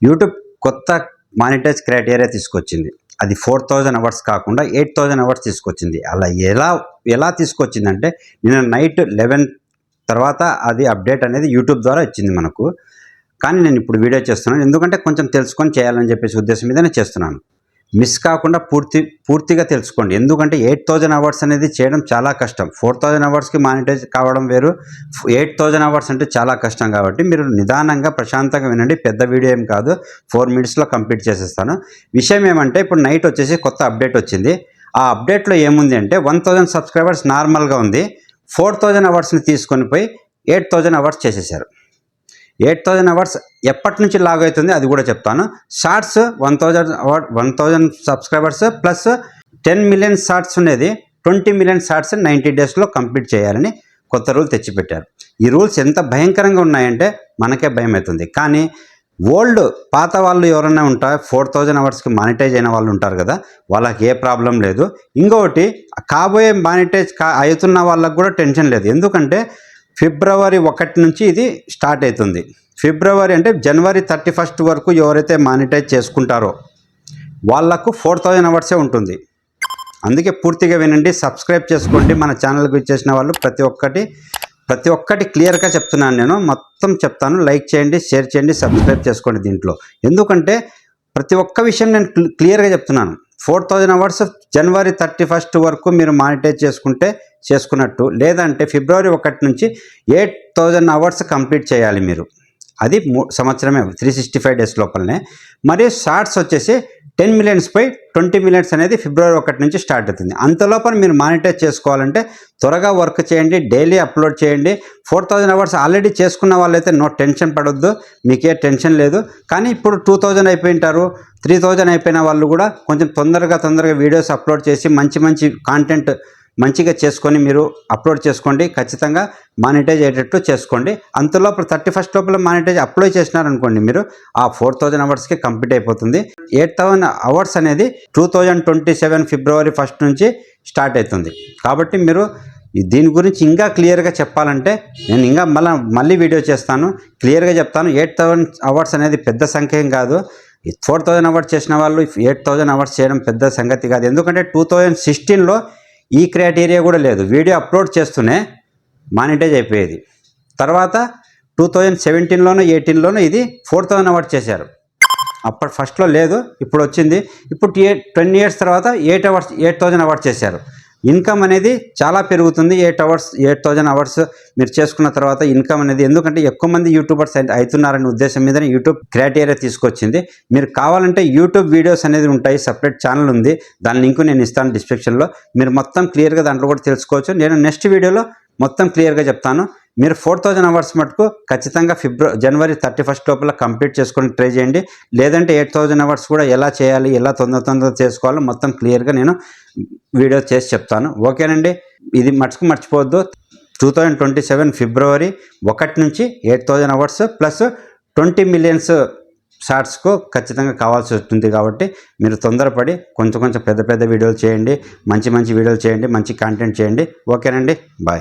YouTube కొత్త monetise criteria తీసుకొచ్చింది. అది 4000 అవర్స్ కాకుండా 8000 అవర్స్ తీసుకొచ్చింది. అలా ఎలా తీసుకొచ్చిందంటే నిన్న నైట్ 11 తర్వాత అది అప్డేట్ అనేది యూట్యూబ్ ద్వారా వచ్చింది మనకు. కానీ నేను ఇప్పుడు వీడియో చేస్తున్నాను ఎందుకంటే కొంచెం తెలుసుకొని చేయాలని చెప్పేసి ఉద్దేశం మీదనే చేస్తున్నాను. మిస్ కాకుండా పూర్తిగా తెలుసుకోండి. ఎందుకంటే 8000 అవర్స్ అనేది చేయడం చాలా కష్టం. 4000 అవర్స్కి మానిటైజ్ కావడం వేరు, 8000 అవర్స్ అంటే చాలా కష్టం. కాబట్టి మీరు నిదానంగా ప్రశాంతంగా వినండి. పెద్ద వీడియో ఏం కాదు, 4 మినిట్స్లో కంప్లీట్ చేసేస్తాను. విషయం ఏమంటే ఇప్పుడు నైట్ వచ్చేసి కొత్త అప్డేట్ వచ్చింది. ఆ అప్డేట్లో ఏముంది అంటే 1000 సబ్స్క్రైబర్స్ నార్మల్గా ఉంది. 4000 అవర్స్ని తీసుకొని పోయి 8000 అవర్స్ చేసేసారు. 8000 అవర్స్ ఎప్పటి నుంచి లాగ్ అవుతుంది అది కూడా చెప్తాను. Shorts 1000 subscribers plus 10 million shorts ఉండేది 20 మిలియన్ షార్ట్స్ 90 డేస్లో కంప్లీట్ చేయాలని కొత్త రూల్ తెచ్చిపెట్టారు. ఈ రూల్స్ ఎంత భయంకరంగా ఉన్నాయంటే మనకే భయం అవుతుంది. కానీ పాత వాళ్ళు ఎవరైనా ఉంటారు 4000 అవర్స్కి మానిటైజ్ అయిన వాళ్ళు ఉంటారు కదా, వాళ్ళకి ఏ ప్రాబ్లం లేదు. ఇంకొకటి కాబోయే మానిటైజ్ అవుతున్న వాళ్ళకు కూడా టెన్షన్ లేదు. ఎందుకంటే ఫిబ్రవరి 1 నుంచి ఇది స్టార్ట్ అవుతుంది. ఫిబ్రవరి అంటే జనవరి 31 వరకు ఎవరైతే మానిటైజ్ చేసుకుంటారో వాళ్ళకు 4000 అవర్సే ఉంటుంది. అందుకే పూర్తిగా వినండి, సబ్స్క్రైబ్ చేసుకోండి. మన ఛానల్కి వచ్చేసిన వాళ్ళు ప్రతి ఒక్కటి క్లియర్గా చెప్తున్నాను. నేను మొత్తం చెప్తాను. లైక్ చేయండి, షేర్ చేయండి, సబ్స్క్రైబ్ చేసుకోండి దీంట్లో. ఎందుకంటే ప్రతి ఒక్క విషయం నేను క్లియర్గా చెప్తున్నాను. 4000 అవర్స్ జనవరి 31 వరకు మీరు మానిటైజ్ చేసుకున్నట్టు, లేదంటే ఫిబ్రవరి 1 నుంచి 8000 అవర్స్ కంప్లీట్ చేయాలి మీరు. అది సంవత్సరమే 365 డేస్ లోపలనే. మరియు షార్ట్స్ వచ్చేసి 10 మిలియన్స్ పై 20 మిలియన్స్ అనేది ఫిబ్రవరి 1 నుంచి స్టార్ట్ అవుతుంది. అంతలోపల మీరు మానిటైజ్ చేసుకోవాలంటే త్వరగా వర్క్ చేయండి, డైలీ అప్లోడ్ చేయండి. 4000 అవర్స్ ఆల్రెడీ చేసుకున్న వాళ్ళైతే నో టెన్షన్ పడొద్దు, మీకే టెన్షన్ లేదు. కానీ ఇప్పుడు 2000 అయిపోయింటారు, 3000 అయిపోయిన వాళ్ళు కూడా కొంచెం తొందరగా వీడియోస్ అప్లోడ్ చేసి మంచి కాంటెంట్ మంచిగా చేసుకొని మీరు అప్లోడ్ చేసుకోండి. ఖచ్చితంగా మానిటైజ్ అయ్యేటట్టు చేసుకోండి. అంతలోపల 31 లోపల మానిటైజ్ అప్లై చేసినారనుకోండి, మీరు ఆ 4000 అవర్స్కి కంప్లీట్ అయిపోతుంది. 8000 అవర్స్ అనేది 2027 ఫిబ్రవరి 1 నుంచి స్టార్ట్ అవుతుంది. కాబట్టి మీరు దీని గురించి ఇంకా క్లియర్గా చెప్పాలంటే నేను ఇంకా మళ్ళీ వీడియో చేస్తాను, క్లియర్గా చెప్తాను. 8000 అవర్స్ అనేది పెద్ద సంఖ్య ఏం కాదు. 4000 అవర్స్ చేసిన వాళ్ళు 8000 అవర్స్ చేయడం పెద్ద సంగతి కాదు. ఎందుకంటే 2016లో ఈ క్రైటీరియా కూడా లేదు. వీడియో అప్లోడ్ చేస్తూనే మానిటైజ్ అయిపోయేది. తర్వాత 2017లోనో 18లోనో ఇది 4000 అవర్స్ చేశారు. అప్పుడు ఫస్ట్లో లేదు, ఇప్పుడు వచ్చింది. ఇప్పుడు 10 ఇయర్స్ తర్వాత 8000 అవర్స్ చేశారు. ఇన్కమ్ అనేది చాలా పెరుగుతుంది. 8000 అవర్స్ మీరు చేసుకున్న తర్వాత ఇన్కమ్ అనేది, ఎందుకంటే ఎక్కువ మంది యూట్యూబర్స్ అవుతున్నారనే ఉద్దేశం మీద యూట్యూబ్ క్రైటీరియా తీసుకొచ్చింది. మీరు కావాలంటే యూట్యూబ్ వీడియోస్ అనేది ఉంటాయి, సపరేట్ ఛానల్ ఉంది, దాని లింక్ నేను ఇస్తాను డిస్క్రిప్షన్లో. మీరు మొత్తం క్లియర్గా దాంట్లో కూడా తెలుసుకోవచ్చు. నేను నెక్స్ట్ వీడియోలో మొత్తం క్లియర్గా చెప్తాను. మీరు 4000 అవర్స్ మటుకు ఖచ్చితంగా జనవరి 31 లోపల కంప్లీట్ చేసుకొని ట్రై చేయండి. లేదంటే 8000 అవర్స్ కూడా ఎలా చేయాలి, ఎలా తొందర చేసుకోవాలో మొత్తం క్లియర్గా నేను వీడియో చేసి చెప్తాను. ఓకేనండి, ఇది మర్చిపోవద్దు. 2027 ఫిబ్రవరి 1 నుంచి 8000 అవర్స్ ప్లస్ 20 మిలియన్స్ షార్ట్స్కు ఖచ్చితంగా కావాల్సి ఉంటుంది. కాబట్టి మీరు తొందరపడి కొంచెం పెద్ద వీడియోలు చేయండి, మంచి వీడియోలు చేయండి, మంచి కాంటెంట్ చేయండి. ఓకేనండి, బాయ్.